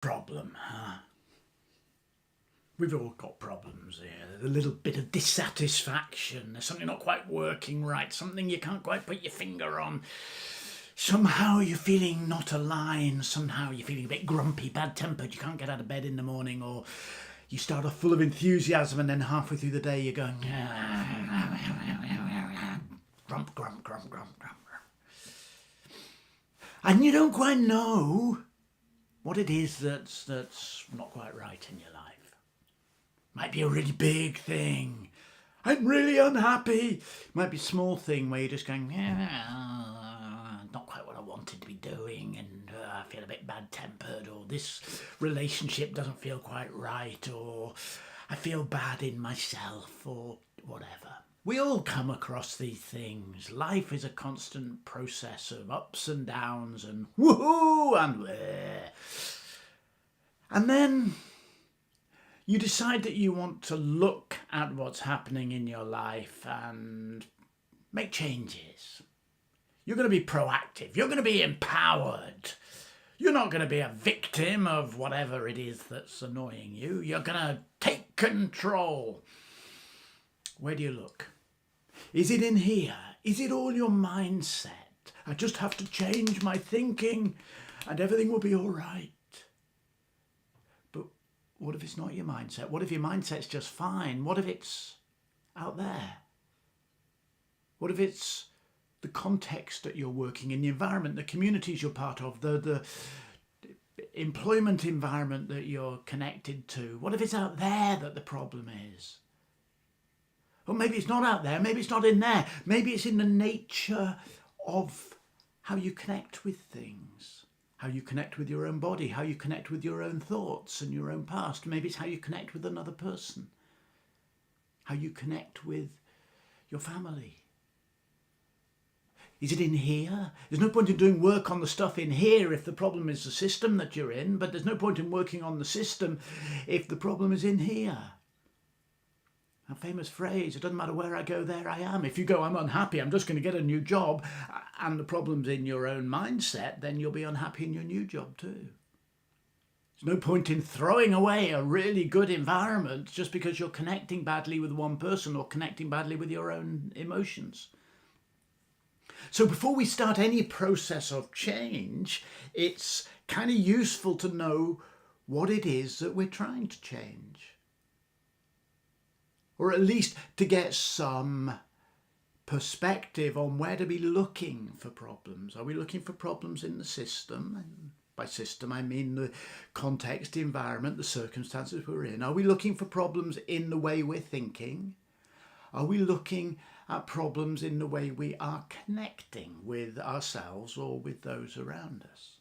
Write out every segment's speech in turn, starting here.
Problem, huh? We've all got problems here. A little bit of dissatisfaction. There's something not quite working right. Something you can't quite put your finger on. Somehow you're feeling not aligned. Somehow you're feeling a bit grumpy, bad-tempered. You can't get out of bed in the morning, or you start off full of enthusiasm and then halfway through the day you're going grump, grump, grump, grump, grump. And you don't quite know what it is that's not quite right in your life. Might be a really big thing. I'm really unhappy. Might be a small thing where you're just going, not quite what I wanted to be doing, and I feel a bit bad-tempered, or this relationship doesn't feel quite right, or I feel bad in myself, or whatever. We all come across these things. Life is a constant process of ups and downs and woohoo and bleh. And then you decide that you want to look at what's happening in your life and make changes. You're going to be proactive. You're going to be empowered. You're not going to be a victim of whatever it is that's annoying you. You're going to take control. Where do you look? Is it in here? Is it all your mindset? I just have to change my thinking and everything will be all right. But what if it's not your mindset? What if your mindset's just fine? What if it's out there? What if it's the context that you're working in, the environment, the communities you're part of, the employment environment that you're connected to? What if it's out there that the problem is? Or maybe it's not out there, maybe it's not in there, maybe it's in the nature of how you connect with things, how you connect with your own body, how you connect with your own thoughts and your own past. Maybe it's how you connect with another person, how you connect with your family. Is it in here? There's no point in doing work on the stuff in here if the problem is the system that you're in, but there's no point in working on the system if the problem is in here. A famous phrase, it doesn't matter where I go, there I am. If you go, I'm unhappy, I'm just going to get a new job, and the problem's in your own mindset, then you'll be unhappy in your new job too. There's no point in throwing away a really good environment just because you're connecting badly with one person or connecting badly with your own emotions. So before we start any process of change, it's kind of useful to know what it is that we're trying to change. Or at least to get some perspective on where to be looking for problems. Are we looking for problems in the system? And by system, I mean the context, the environment, the circumstances we're in. Are we looking for problems in the way we're thinking? Are we looking at problems in the way we are connecting with ourselves or with those around us?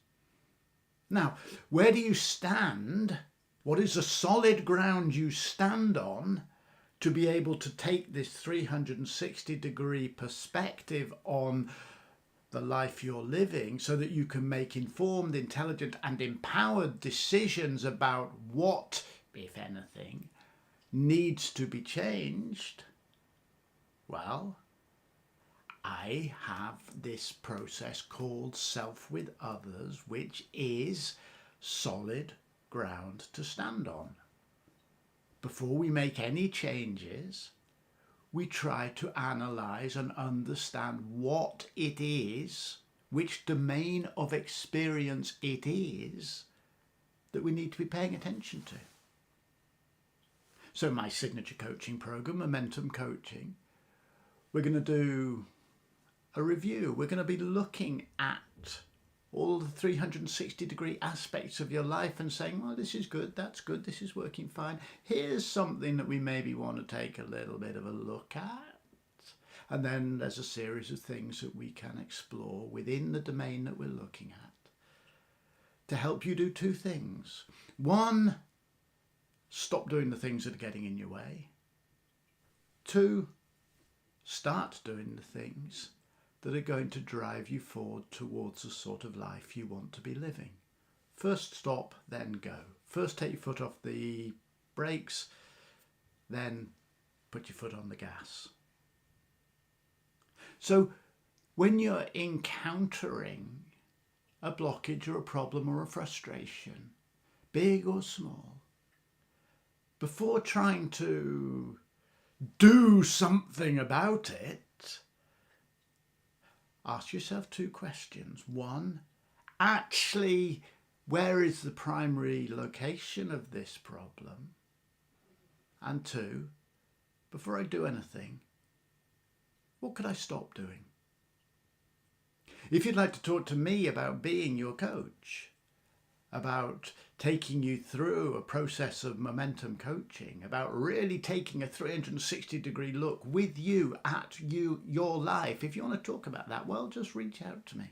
Now, where do you stand? What is the solid ground you stand on to be able to take this 360-degree perspective on the life you're living so that you can make informed, intelligent and empowered decisions about what, if anything, needs to be changed? Well, I have this process called Self with Others, which is solid ground to stand on. Before we make any changes, we try to analyse and understand what it is, which domain of experience it is that we need to be paying attention to. So my signature coaching program, Momentum Coaching, we're going to do a review. We're going to be looking at all the 360-degree aspects of your life and saying, well, this is good, that's good, this is working fine. Here's something that we maybe want to take a little bit of a look at. And then there's a series of things that we can explore within the domain that we're looking at to help you do two things. One, stop doing the things that are getting in your way. Two, start doing the things that are going to drive you forward towards the sort of life you want to be living. First stop, then go. First take your foot off the brakes, then put your foot on the gas. So when you're encountering a blockage or a problem or a frustration, big or small, before trying to do something about it, ask yourself 2 questions. 1, actually, where is the primary location of this problem? And 2, before I do anything, what could I stop doing? If you'd like to talk to me about being your coach, about taking you through a process of momentum coaching, about really taking a 360-degree look with you at your life, if you want to talk about that, well, just reach out to me.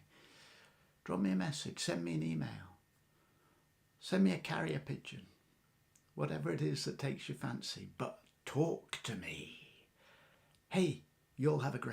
Drop me a message, send me an email, send me a carrier pigeon, whatever it is that takes your fancy, but talk to me. Hey, you'll have a great